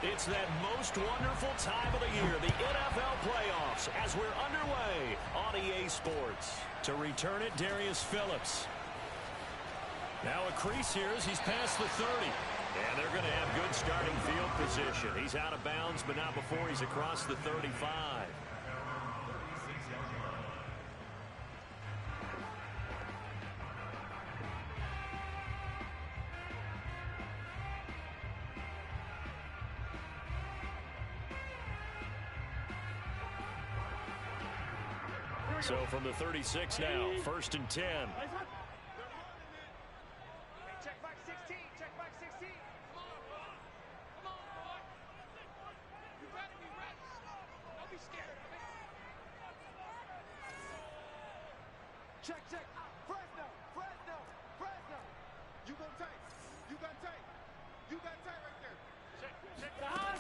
It's that most wonderful time of the year, the NFL playoffs, as we're underway on EA Sports. To return it, Darius Phillips. Now a crease here as he's past the 30. And they're going to have good starting field position. He's out of bounds, but not before he's across the 35. So from the 36 now, 1st and 10. Check back 16. Check back 16. Come on, boy. You better be ready. Don't be scared. Check. Fresno. You got tight. You got tight right there. Check the high.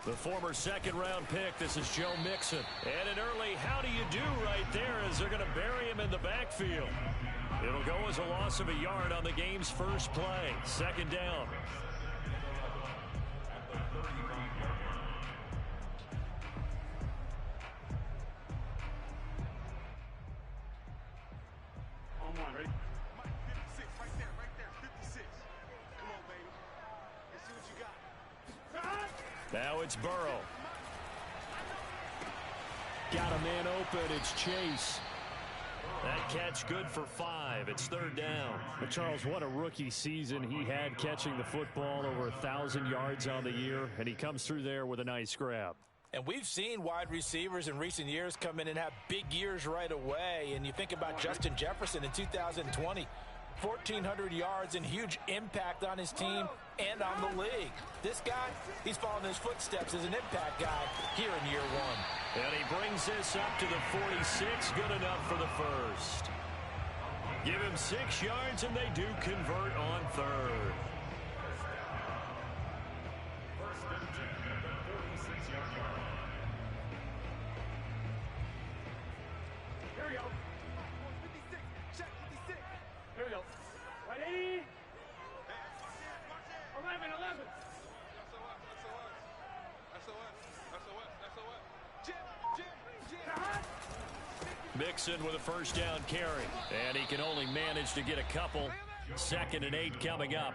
The former second-round pick, this is Joe Mixon. And an early how do you do right there as they're going to bury him in the backfield. It'll go as a loss of a yard on the game's first play. 2nd down. On one, ready? Mike, 56, right there, 56. Come on, baby. Let's see what you got. Now it's Burrow. Got a man open. It's Chase. That catch good for 5. It's 3rd down. But Charles, what a rookie season he had catching the football, over 1,000 yards on the year, and he comes through there with a nice grab. And we've seen wide receivers in recent years come in and have big years right away. And you think about Justin Jefferson in 2020. 1,400 yards and huge impact on his team and on the league. This guy, he's following his footsteps as an impact guy here in year 1. And he brings this up to the 46. Good enough for the first. Give him 6 yards, and they do convert on 3rd. Here we go. 56. Check 56. Here we go. Ready? 11. Mixon with a 1st down carry. And he can only manage to get a couple. 2nd and 8 coming up.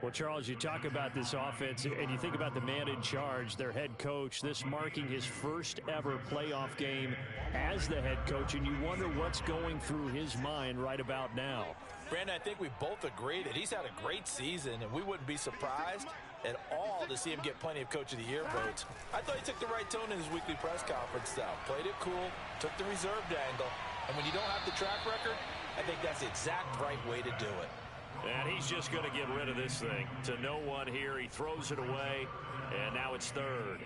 Well, Charles, you talk about this offense, and you think about the man in charge, their head coach, this marking his first ever playoff game as the head coach, and you wonder what's going through his mind right about now. Brandon, I think we both agree that he's had a great season, and we wouldn't be surprised at all to see him get plenty of Coach of the Year votes. I thought he took the right tone in his weekly press conference, though. Played it cool, took the reserved angle, and when you don't have the track record, I think that's the exact right way to do it. And he's just going to get rid of this thing. To no one here, he throws it away, and now it's 3rd.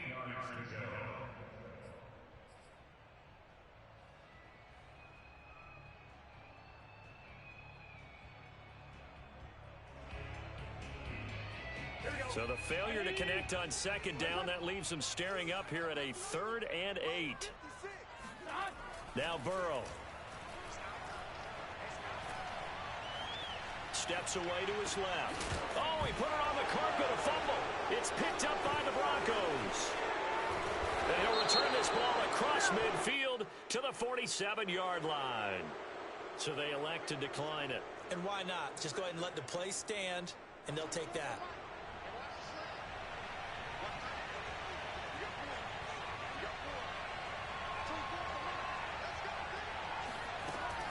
So the failure to connect on 2nd down, that leaves him staring up here at a 3rd and 8. Now Burrow. Steps away to his left. Oh, he put it on the carpet, a fumble. It's picked up by the Broncos. And he'll return this ball across midfield to the 47-yard line. So they elect to decline it. And why not? Just go ahead and let the play stand, and they'll take that.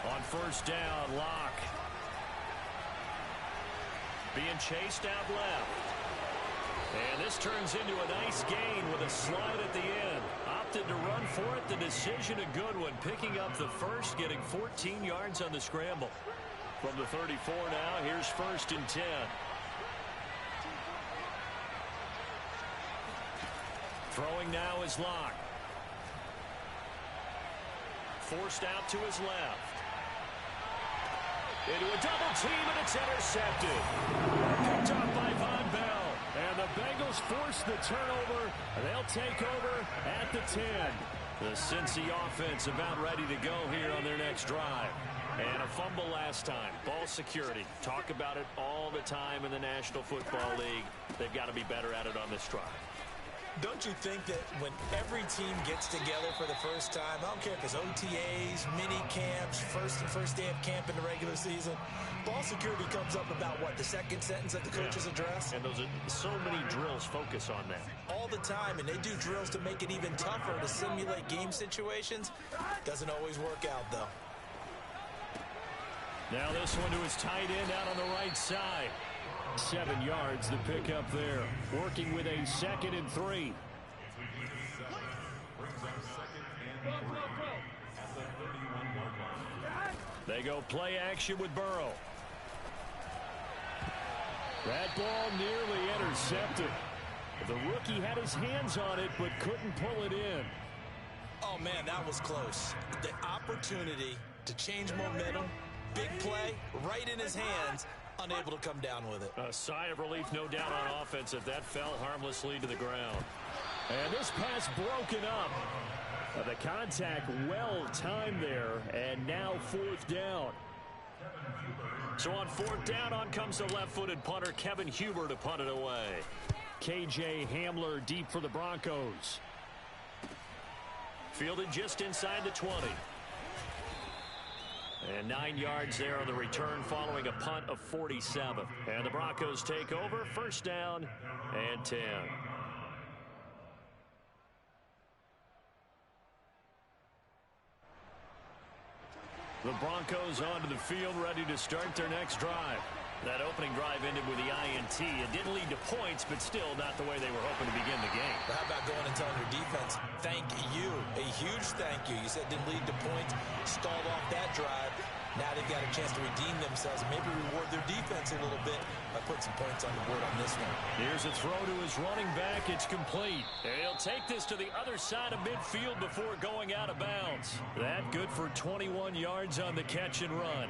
On 1st down, Locke. Being chased out left. And this turns into a nice gain with a slide at the end. Opted to run for it. The decision a good one. Picking up the first, getting 14 yards on the scramble. From the 34 now, here's 1st and 10. Throwing now is Locke. Forced out to his left. Into a double team, and it's intercepted. Picked off by Von Bell. And the Bengals force the turnover. They'll take over at the 10. The Cincy offense about ready to go here on their next drive. And a fumble last time. Ball security. Talk about it all the time in the National Football League. They've got to be better at it on this drive. Don't you think that when every team gets together for the first time, I don't care if it's OTAs, mini camps, first day of camp in the regular season, ball security comes up about what, the second sentence of the coach's address? And those are so many drills focus on that. All the time, and they do drills to make it even tougher to simulate game situations. Doesn't always work out, though. Now this one to his tight end out on the right side. 7 yards the pick up there. Working with a 2nd and 3. They go play action with Burrow. That ball nearly intercepted. The rookie had his hands on it but couldn't pull it in. Oh, man, that was close. The opportunity to change momentum, big play, right in his hands, unable to come down with it. A sigh of relief, no doubt, on offense if that fell harmlessly to the ground. And this pass broken up. The contact well timed there, and now 4th down. So on 4th down, on comes the left-footed punter, Kevin Huber, to punt it away. KJ Hamler deep for the Broncos. Fielded just inside the 20. And 9 yards there on the return following a punt of 47. And the Broncos take over, 1st down and 10. The Broncos onto the field, ready to start their next drive. That opening drive ended with the INT. It didn't lead to points, but still not the way they were hoping to begin the game. But how about going and telling your defense, thank you, a huge thank you. You said it didn't lead to points, stalled off that drive. Now they've got a chance to redeem themselves and maybe reward their defense a little bit by putting some points on the board on this one. Here's a throw to his running back. It's complete. And he'll take this to the other side of midfield before going out of bounds. That good for 21 yards on the catch and run.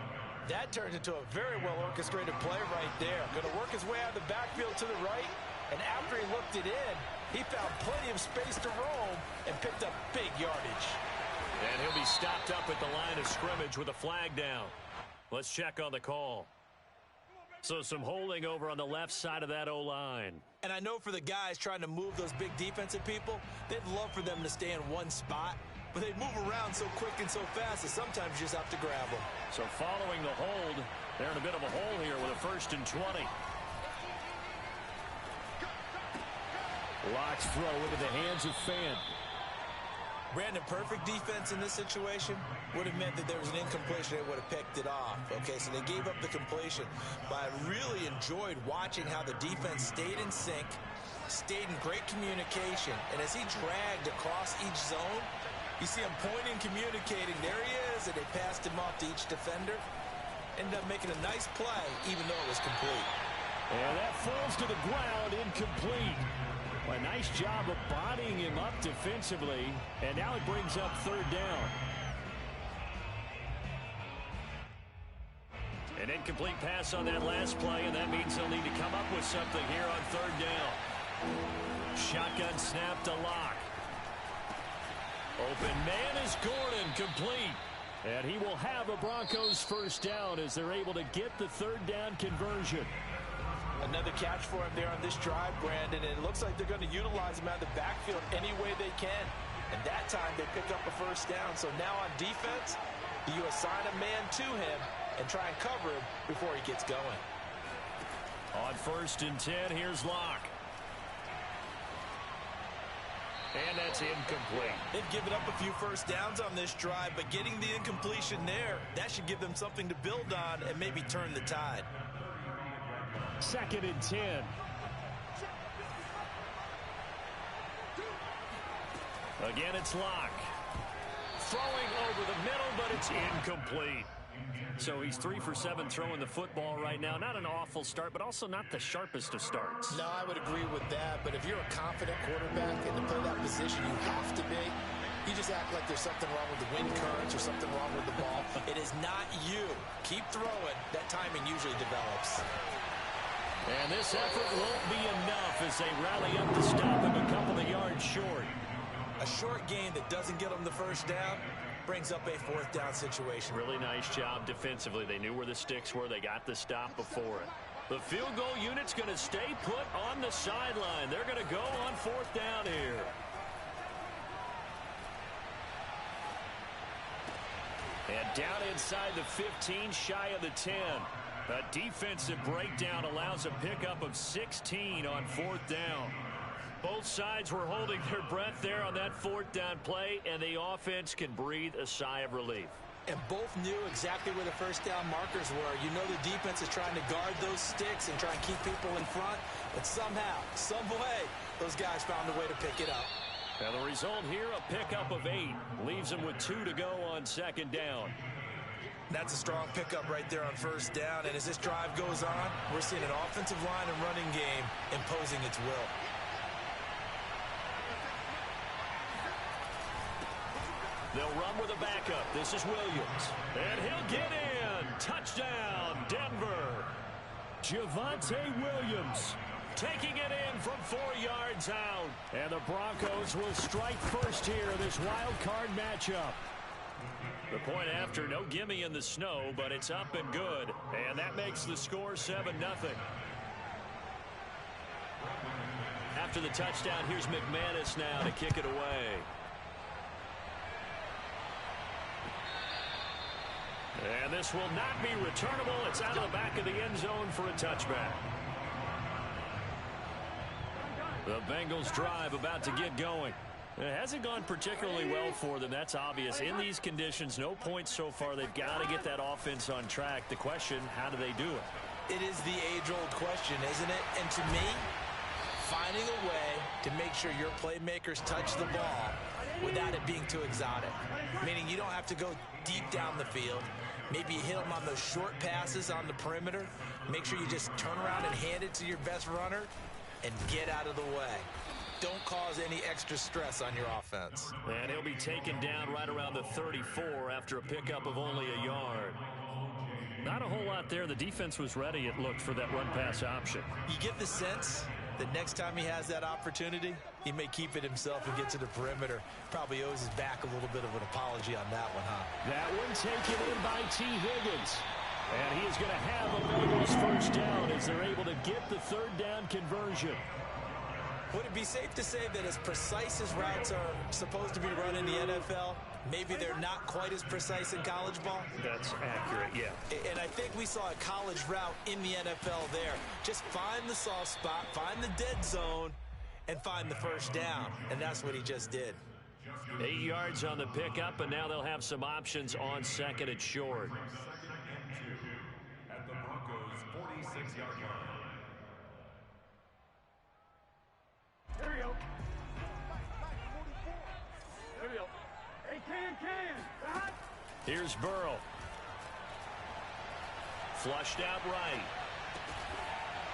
That turned into a very well-orchestrated play right there. Going to work his way out of the backfield to the right, and after he looked it in, he found plenty of space to roam and picked up big yardage. And he'll be stopped up at the line of scrimmage with a flag down. Let's check on the call. So some holding over on the left side of that O-line. And I know for the guys trying to move those big defensive people, they'd love for them to stay in one spot. But they move around so quick and so fast that sometimes you just have to grab them. So following the hold, they're in a bit of a hole here with a 1st and 20. Locks throw into the hands of Fant. Brandon, perfect defense in this situation would have meant that there was an incompletion. They would have picked it off. Okay, so they gave up the completion. But I really enjoyed watching how the defense stayed in sync, stayed in great communication. And as he dragged across each zone, you see him pointing, communicating. There he is, and they passed him off to each defender. Ended up making a nice play, even though it was complete. And that falls to the ground, incomplete. A nice job of bodying him up defensively, and now it brings up 3rd down. An incomplete pass on that last play, and that means they'll need to come up with something here on 3rd down. Shotgun snap to Locke. Open man is Gordon, complete. And he will have a Broncos 1st down as they're able to get the 3rd down conversion. Another catch for him there on this drive, Brandon, and it looks like they're going to utilize him out of the backfield any way they can. And that time they pick up a 1st down. So now on defense, you assign a man to him and try and cover him before he gets going. On 1st and 10, here's Locke. And that's incomplete. They've given up a few 1st downs on this drive, but getting the incompletion there, that should give them something to build on and maybe turn the tide. 2nd and 10. Again, it's Locke. Throwing over the middle, but it's incomplete. So he's 3 for 7 throwing the football right now. Not an awful start, but also not the sharpest of starts. No, I would agree with that. But if you're a confident quarterback and to play that position, you have to be. You just act like there's something wrong with the wind currents or something wrong with the ball. It is not you. Keep throwing. That timing usually develops. And this effort won't be enough as they rally up to stop him a couple of yards short. A short gain that doesn't get them the 1st down brings up a fourth down situation. Really nice job defensively. They knew where the sticks were. They got the stop before it. The field goal unit's going to stay put on the sideline. They're going to go on fourth down here. And down inside the 15, shy of the 10. A defensive breakdown allows a pickup of 16 on fourth down. Both sides were holding their breath there on that fourth down play, and the offense can breathe a sigh of relief. And both knew exactly where the first down markers were. You know the defense is trying to guard those sticks and try and keep people in front. But somehow, some way, those guys found a way to pick it up. And the result here, a pickup of 8. Leaves them with 2 to go on second down. That's a strong pickup right there on first down. And as this drive goes on, we're seeing an offensive line and running game imposing its will. They'll run with a backup. This is Williams. And he'll get in. Touchdown, Denver. Javonte Williams taking it in from 4 yards out. And the Broncos will strike first here in this wild card matchup. The point after, no gimme in the snow, but it's up and good. And that makes the score 7-0. After the touchdown, here's McManus now to kick it away. And this will not be returnable. It's out of the back of the end zone for a touchback. The Bengals drive about to get going. It hasn't gone particularly well for them. That's obvious. In these conditions, no points so far. They've got to get that offense on track. The question, how do they do it? It is the age-old question, isn't it? And to me, finding a way to make sure your playmakers touch the ball without it being too exotic. Meaning you don't have to go deep down the field. Maybe you hit them on those short passes on the perimeter. Make sure you just turn around and hand it to your best runner and get out of the way. Don't cause any extra stress on your offense. And he'll be taken down right around the 34 after a pickup of only a yard. Not a whole lot there. The defense was ready, it looked, for that run-pass option. You get the sense that next time he has that opportunity, he may keep it himself and get to the perimeter. Probably owes his back a little bit of an apology on that one, huh? That one taken in by T. Higgins. And he is going to have a Bengals first down as they're able to get the third down conversion. Would it be safe to say that as precise as routes are supposed to be run in the NFL, maybe they're not quite as precise in college ball? That's accurate, yeah. And I think we saw a college route in the NFL there. Just find the soft spot, find the dead zone, and find the first down. And that's what he just did. 8 yards on the pickup, and now they'll have some options on second and short. At the Broncos' 46-yard line. There we go. There we go. Hey, can. Here's Burrow. Flushed out right.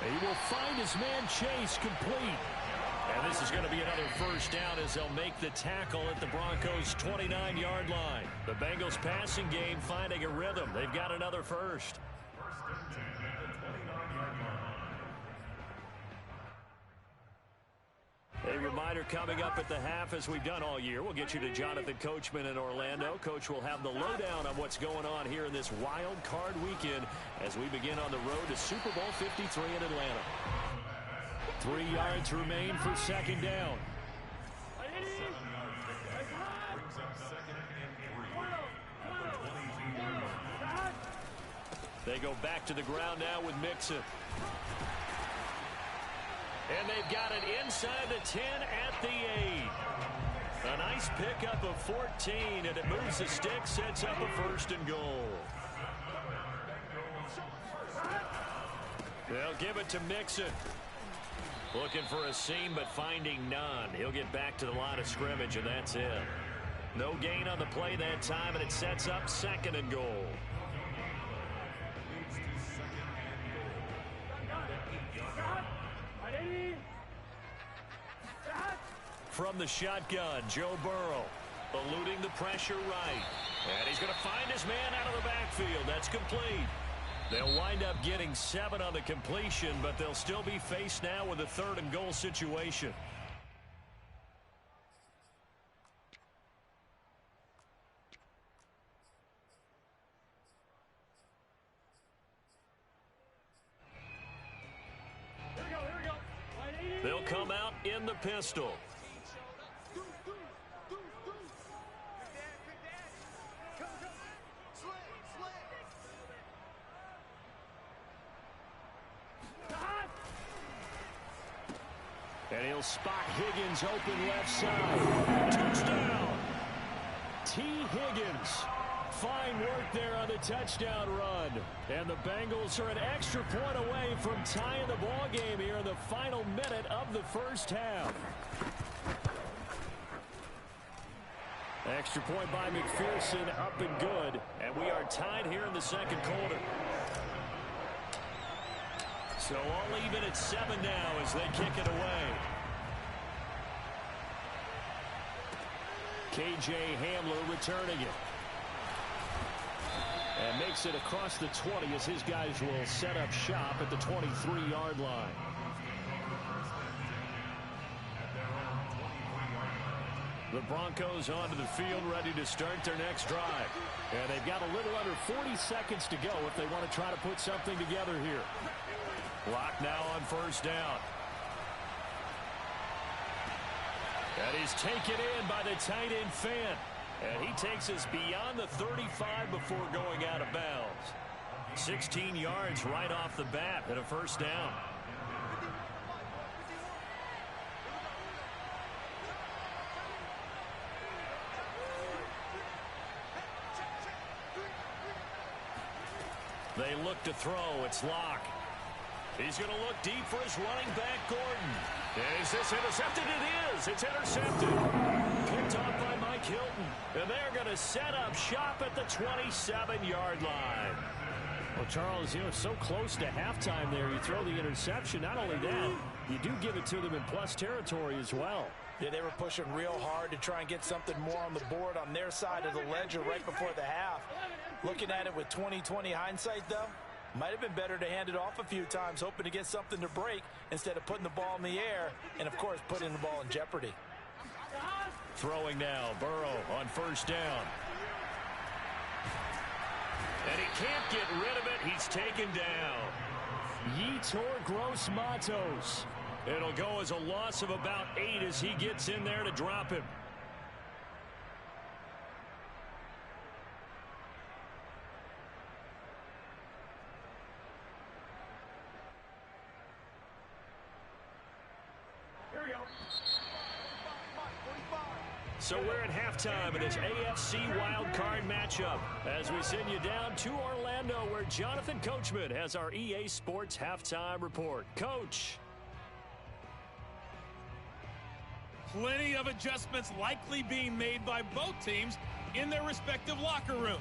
He will find his man Chase complete. And this is going to be another first down as they'll make the tackle at the Broncos' 29-yard line. The Bengals passing game finding a rhythm. They've got another first. A reminder coming up at the half, as we've done all year. We'll get you to Jonathan Coachman in Orlando. Coach will have the lowdown on what's going on here in this wild card weekend as we begin on the road to Super Bowl 53 in Atlanta. 3 yards remain for second down. They go back to the ground now with Mixon. And they've got it inside the 10 at the 8. A nice pickup of 14, and it moves the stick, sets up a first and goal. They'll give it to Mixon. Looking for a seam, but finding none. He'll get back to the line of scrimmage, and that's it. No gain on the play that time, and it sets up second and goal. From the shotgun, Joe Burrow eluding the pressure right. And he's going to find his man out of the backfield. That's complete. They'll wind up getting 7 on the completion, but they'll still be faced now with a third and goal situation. They'll come out in the pistol. And he'll spot Higgins open left side. Touchdown! T. Higgins. Fine work there on the touchdown run. And the Bengals are an extra point away from tying the ball game here in the final minute of the first half. Extra point by McPherson, up and good. And we are tied here in the second quarter. So all even at 7 now as they kick it away. K.J. Hamler returning it. And makes it across the 20 as his guys will set up shop at the 23-yard line. The Broncos onto the field ready to start their next drive. And they've got a little under 40 seconds to go if they want to try to put something together here. Lock now on first down. And he's taken in by the tight end Fant. And he takes us beyond the 35 before going out of bounds. 16 yards right off the bat and a first down. They look to throw. It's Locke. He's going to look deep for his running back, Gordon. Is this intercepted? It is. It's intercepted. Picked off by Mike Hilton. And they're going to set up shop at the 27-yard line. Well, Charles, you know, so close to halftime there. You throw the interception. Not only that, you do give it to them in plus territory as well. Yeah, they were pushing real hard to try and get something more on the board on their side of the ledger right before the half. Looking at it with 20/20 hindsight, though, might have been better to hand it off a few times, hoping to get something to break instead of putting the ball in the air and, of course, putting the ball in jeopardy. Throwing now, Burrow on first down. And he can't get rid of it. He's taken down. Yetur Gross-Matos. It'll go as a loss of about 8 as he gets in there to drop him. So we're at halftime in this AFC wildcard matchup as we send you down to Orlando where Jonathan Coachman has our EA Sports halftime report. Coach. Plenty of adjustments likely being made by both teams in their respective locker rooms.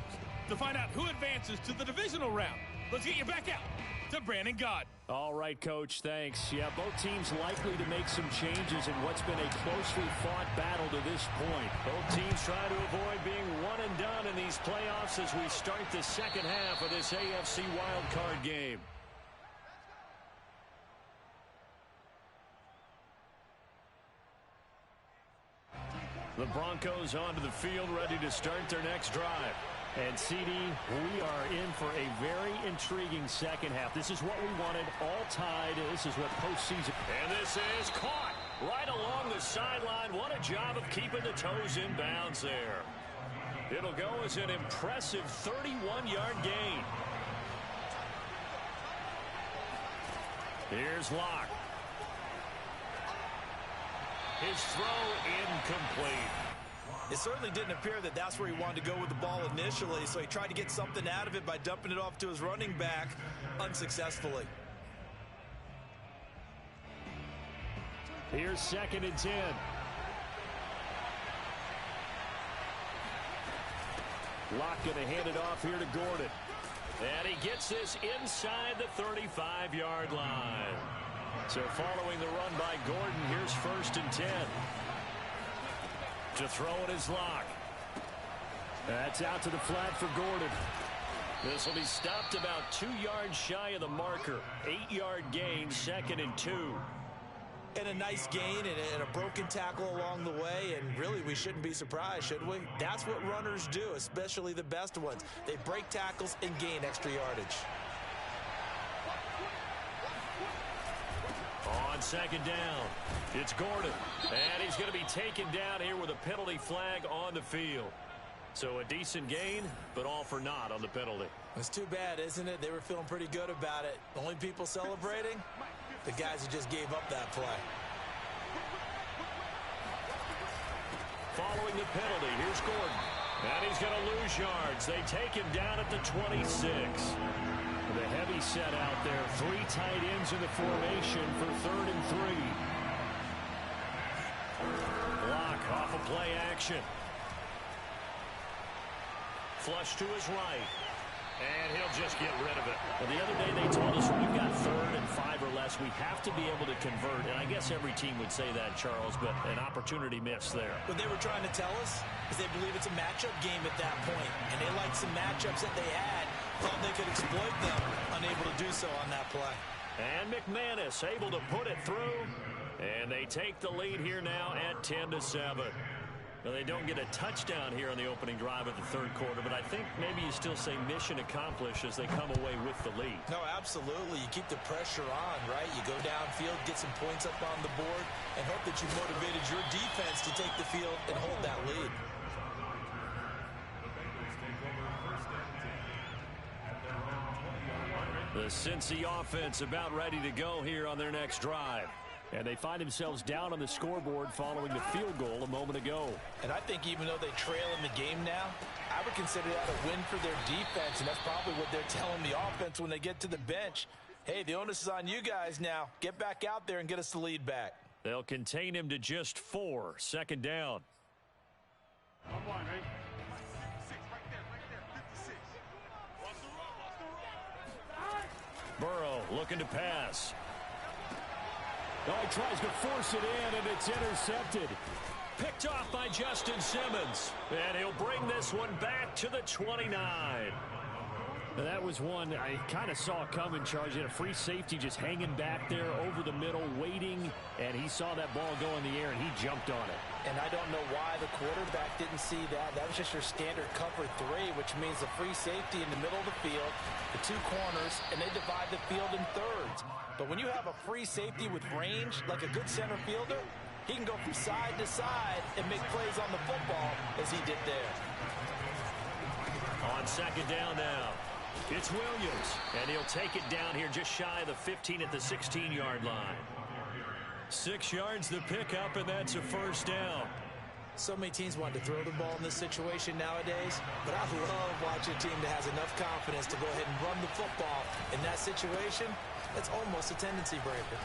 To find out who advances to the divisional round, let's get you back out to Brandon Gaudin. All right, Coach, thanks. Yeah, both teams likely to make some changes in what's been a closely fought battle to this point. Both teams try to avoid being one and done in these playoffs as we start the second half of this AFC wildcard game. The Broncos onto the field ready to start their next drive. And, CD, we are in for a very intriguing second half. This is what we wanted, all tied. This is what postseason. And this is caught right along the sideline. What a job of keeping the toes in bounds there. It'll go as an impressive 31-yard gain. Here's Locke. His throw incomplete. It certainly didn't appear that that's where he wanted to go with the ball initially, so he tried to get something out of it by dumping it off to his running back unsuccessfully. Here's 2nd and 10. Locke going to hand it off here to Gordon. And he gets this inside the 35-yard line. So following the run by Gordon, here's 1st and 10. To throw it is Locke. That's out to the flat for Gordon. This will be stopped about 2 yards shy of the marker. 8-yard gain, 2nd and 2. And a nice gain and a broken tackle along the way, and really we shouldn't be surprised, should we? That's what runners do, especially the best ones. They break tackles and gain extra yardage. On on second down. It's Gordon. And he's going to be taken down here with a penalty flag on the field. So a decent gain, but all for naught on the penalty. It's too bad, isn't it? They were feeling pretty good about it. The only people celebrating? The guys who just gave up that play. Following the penalty, here's Gordon. And he's going to lose yards. They take him down at the 26. The heavy set out there. 3 tight ends in the formation for 3rd and 3. Block off of play action. Flush to his right. And he'll just get rid of it. Well, the other day they told us when we've got 3rd and 5 or less, we have to be able to convert. And I guess every team would say that, Charles, but an opportunity missed there. What they were trying to tell us is they believe it's a matchup game at that point. And they liked some matchups that they had, thought they could exploit them, unable to do so on that play. And McManus able to put it through. And they take the lead here now at 10-7. Now, they don't get a touchdown here on the opening drive of the 3rd quarter, but I think maybe you still say mission accomplished as they come away with the lead. No, absolutely. You keep the pressure on, right? You go downfield, get some points up on the board, and hope that you motivated your defense to take the field and hold that lead. The Cincy offense about ready to go here on their next drive. And they find themselves down on the scoreboard following the field goal a moment ago. And I think even though they trail in the game now, I would consider that a win for their defense, and that's probably what they're telling the offense when they get to the bench. Hey, the onus is on you guys now. Get back out there and get us the lead back. They'll contain him to just 4. 2nd down. Burrow looking to pass. Oh, he tries to force it in, and it's intercepted. Picked off by Justin Simmons. And he'll bring this one back to the 29. Now, that was one I kind of saw coming, Charles. He had a free safety just hanging back there over the middle, waiting, and he saw that ball go in the air, and he jumped on it. And I don't know why the quarterback didn't see that. That was just your standard cover 3, which means a free safety in the middle of the field, the 2 corners, and they divide the field in thirds. But when you have a free safety with range, like a good center fielder, he can go from side to side and make plays on the football as he did there. On 2nd down now, it's Williams, and he'll take it down here just shy of the 15 at the 16-yard line. 6 yards the pickup, and that's a 1st down. So many teams want to throw the ball in this situation nowadays, but I love watching a team that has enough confidence to go ahead and run the football. In that situation, that's almost a tendency breaker.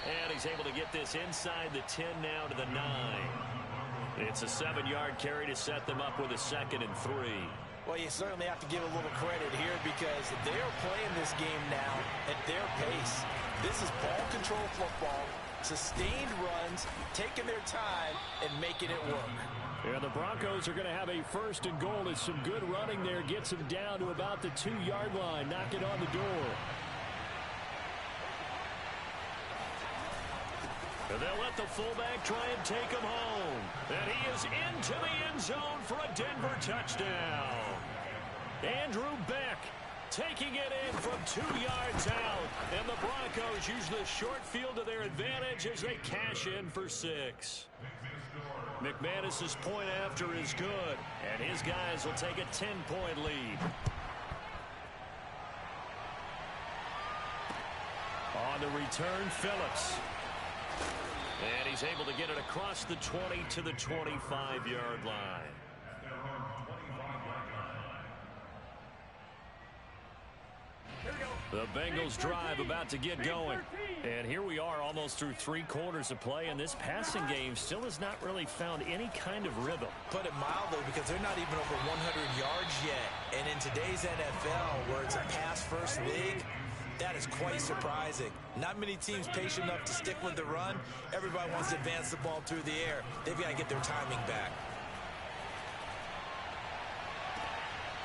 And he's able to get this inside the 10 now to the 9. It's a 7-yard carry to set them up with a 2nd and 3. Well, you certainly have to give a little credit here because they're playing this game now at their pace. This is ball control football, sustained runs, taking their time, and making it work. Yeah, the Broncos are going to have a 1st and goal. It's some good running there. Gets them down to about the 2-yard line. Knock it on the door. And they'll let the fullback try and take him home. And he is into the end zone for a Denver touchdown. Andrew Beck taking it in from 2 yards out. And the Broncos use the short field to their advantage as they cash in for 6. McManus's point after is good. And his guys will take a 10-point lead. On the return, Phillips. And he's able to get it across the 20 to the 25-yard line. The Bengals drive about to get going. And here we are almost through 3 quarters of play, and this passing game still has not really found any kind of rhythm. Put it mildly, because they're not even over 100 yards yet. And in today's NFL, where it's a pass-first league, that is quite surprising. Not many teams patient enough to stick with the run. Everybody wants to advance the ball through the air. They've got to get their timing back.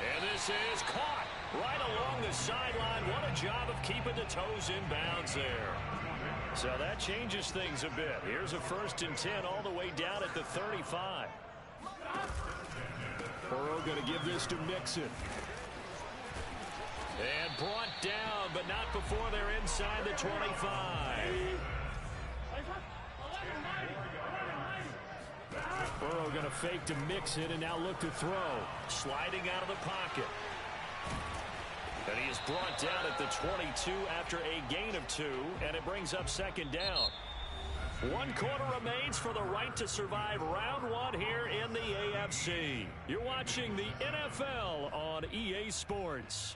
And this is caught right along the sideline. What a job of keeping the toes in bounds there. So that changes things a bit. Here's a 1st and 10 all the way down at the 35. Burrow going to give this to Mixon. And brought down, but not before they're inside the 25. a fake to mix it and now look to throw. Sliding out of the pocket. And he is brought down at the 22 after a gain of 2, and it brings up second down. 1 quarter remains for the right to survive round 1 here in the AFC. You're watching the NFL on EA Sports.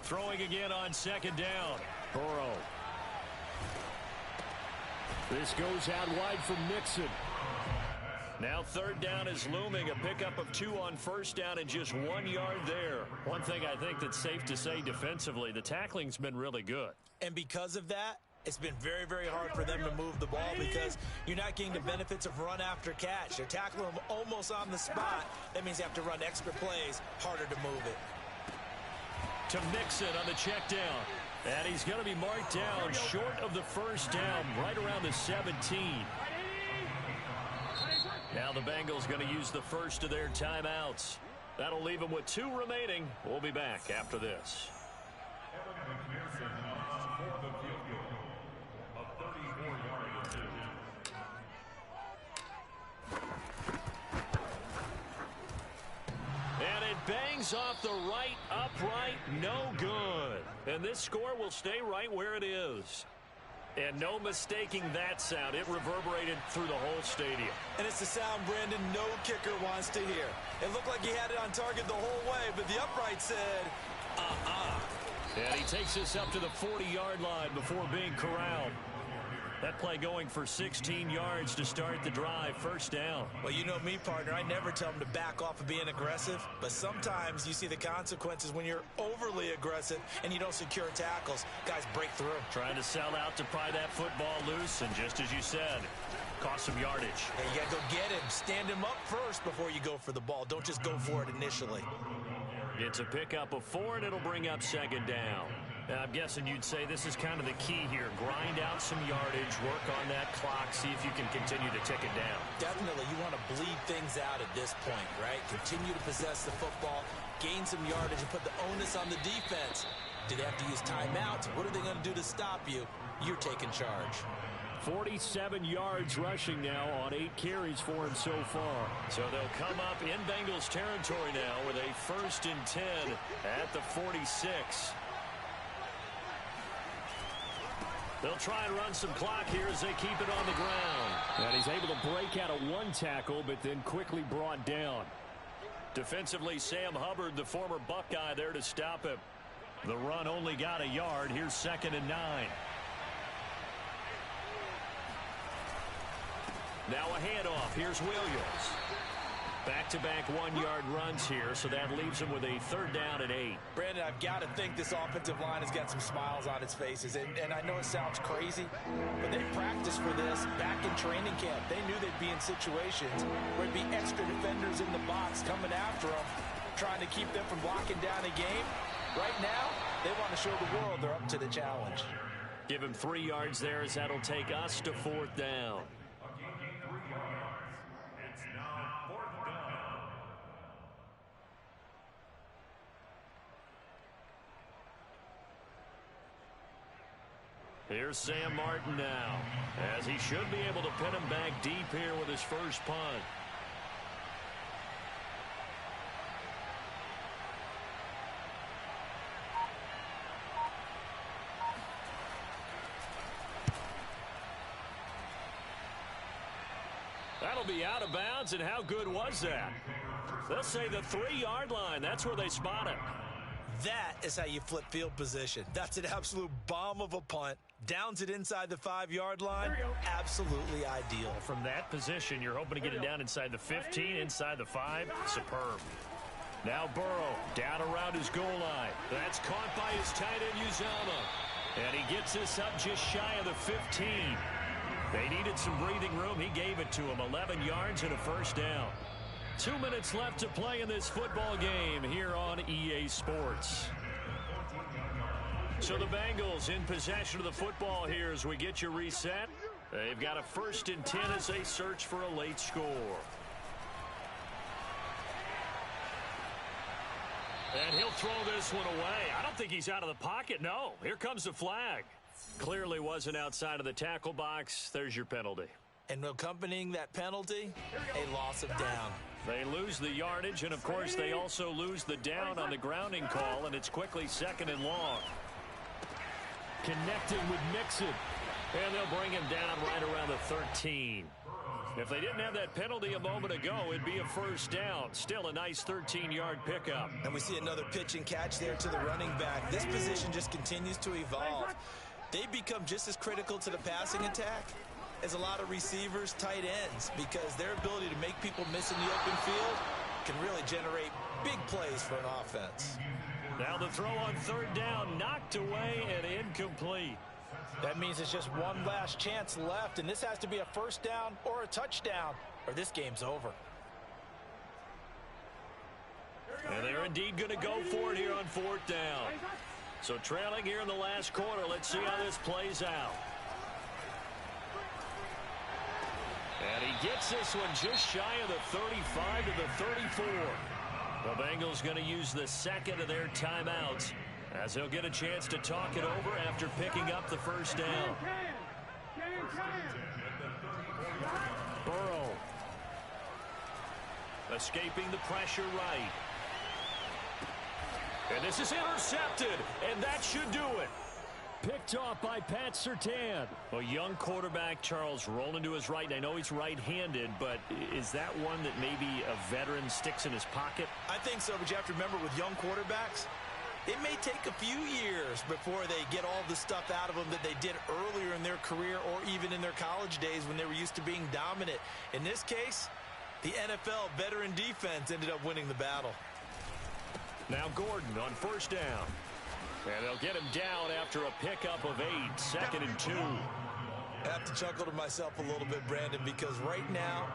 Throwing again on second down. Burrow. This goes out wide from Mixon. Now third down is looming. A pickup of 2 on first down and just 1 yard there. One thing I think that's safe to say defensively, the tackling's been really good. And because of that, it's been very, very hard for them to move the ball because you're not getting the benefits of run after catch. They're tackling them almost on the spot. That means they have to run extra plays, harder to move it. To Mixon on the check down. And he's going to be marked down short of the first down, right around the 17. Now the Bengals going to use the first of their timeouts. That'll leave them with 2 remaining. We'll be back after this. And it bangs off the right upright, no good. And this score will stay right where it is. And no mistaking that sound. It reverberated through the whole stadium. And it's the sound, Brandon, no kicker wants to hear. It looked like he had it on target the whole way, but the upright said, And he takes us up to the 40-yard line before being corralled. That play going for 16 yards to start the drive, first down. Well, you know me, partner. I never tell them to back off of being aggressive, but sometimes you see the consequences when you're overly aggressive and you don't secure tackles. Guys break through. Trying to sell out to pry that football loose, and just as you said, cost some yardage. Yeah, you got to go get him. Stand him up first before you go for the ball. Don't just go for it initially. It's a pickup of 4, and it'll bring up second down. Now, I'm guessing you'd say this is kind of the key here. Grind out some yardage, work on that clock, see if you can continue to tick it down. Definitely. You want to bleed things out at this point, right? Continue to possess the football, gain some yardage, and put the onus on the defense. Do they have to use timeouts? What are they going to do to stop you? You're taking charge. 47 yards rushing now on 8 carries for him so far. So they'll come up in Bengals territory now with a 1st and 10 at the 46. They'll try and run some clock here as they keep it on the ground. And he's able to break out of 1 tackle, but then quickly brought down. Defensively, Sam Hubbard, the former Buckeye, there to stop him. The run only got a yard. Here's 2nd and 9. Now a handoff. Here's Williams. Back-to-back 1-yard runs here, so that leaves him with a 3rd down and 8. Brandon, I've got to think this offensive line has got some smiles on its faces. And I know it sounds crazy, but they practiced for this back in training camp. They knew they'd be in situations where there'd be extra defenders in the box coming after them, trying to keep them from locking down a game. Right now, they want to show the world they're up to the challenge. Give him 3 yards there as that'll take us to 4th down. Here's Sam Martin now, as he should be able to pin him back deep here with his first punt. That'll be out of bounds, and how good was that? They'll say the 3-yard line. That's where they spot it. That is how you flip field position. That's an absolute bomb of a punt. Downs it inside the 5-yard line. Absolutely ideal. From that position, you're hoping to get it down inside the 15, inside the 5. Superb. Now Burrow down around his goal line. That's caught by his tight end, Uzomah. And he gets this up just shy of the 15. They needed some breathing room. He gave it to him. 11 yards and a first down. 2 minutes left to play in this football game here on EA Sports. So the Bengals in possession of the football here as we get you reset. They've got a 1st and 10 as they search for a late score. And he'll throw this one away. I don't think he's out of the pocket. No, here comes the flag. Clearly wasn't outside of the tackle box. There's your penalty. And accompanying that penalty, a loss of down. They lose the yardage, and, of course, they also lose the down on the grounding call, and it's quickly 2nd and long. Connecting with Mixon. And they'll bring him down right around the 13. If they didn't have that penalty a moment ago, it'd be a 1st down. Still a nice 13-yard pickup. And we see another pitch and catch there to the running back. This position just continues to evolve. They become just as critical to the passing attack as a lot of receivers, tight ends, because their ability to make people miss in the open field can really generate big plays for an offense. Now the throw on 3rd down, knocked away and incomplete. That means it's just one last chance left, and this has to be a 1st down or a touchdown, or this game's over. And they're indeed going to go for it here on 4th down. So trailing here in the last quarter, let's see how this plays out. And he gets this one just shy of the 35 to the 34. The Bengals going to use the 2nd of their timeouts, as he'll get a chance to talk it over after picking up the 1st down. Burrow. Escaping the pressure right. And this is intercepted, and that should do it. Picked off by Pat Surtain. A young quarterback, Charles, rolling to his right. And I know he's right-handed, but is that one that maybe a veteran sticks in his pocket? I think so, but you have to remember with young quarterbacks, it may take a few years before they get all the stuff out of them that they did earlier in their career or even in their college days when they were used to being dominant. In this case, the NFL veteran defense ended up winning the battle. Now Gordon on 1st down. And they'll get him down after a pickup of 8, 2nd and 2. I have to chuckle to myself a little bit, Brandon, because right now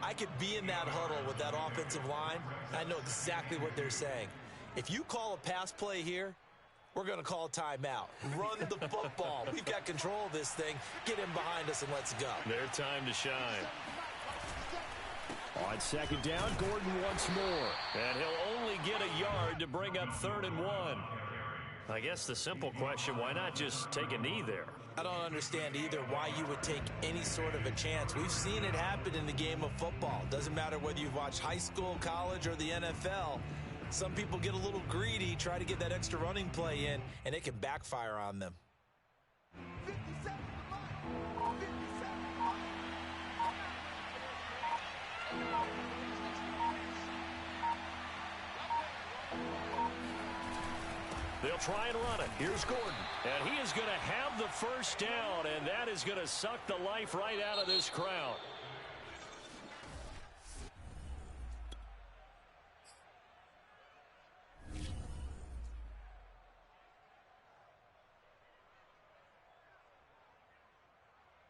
I could be in that huddle with that offensive line. I know exactly what they're saying. If you call a pass play here, we're going to call a timeout. Run the football. We've got control of this thing. Get him behind us and let's go. Their time to shine. On 2nd down, Gordon once more. And he'll only get a yard to bring up 3rd and 1. I guess the simple question, why not just take a knee there? I don't understand either why you would take any sort of a chance. We've seen it happen in the game of football. Doesn't matter whether you've watched high school, college, or the NFL. Some people get a little greedy, try to get that extra running play in, and it can backfire on them. 57. They'll try and run it. Here's Gordon. And he is going to have the 1st down, and that is going to suck the life right out of this crowd.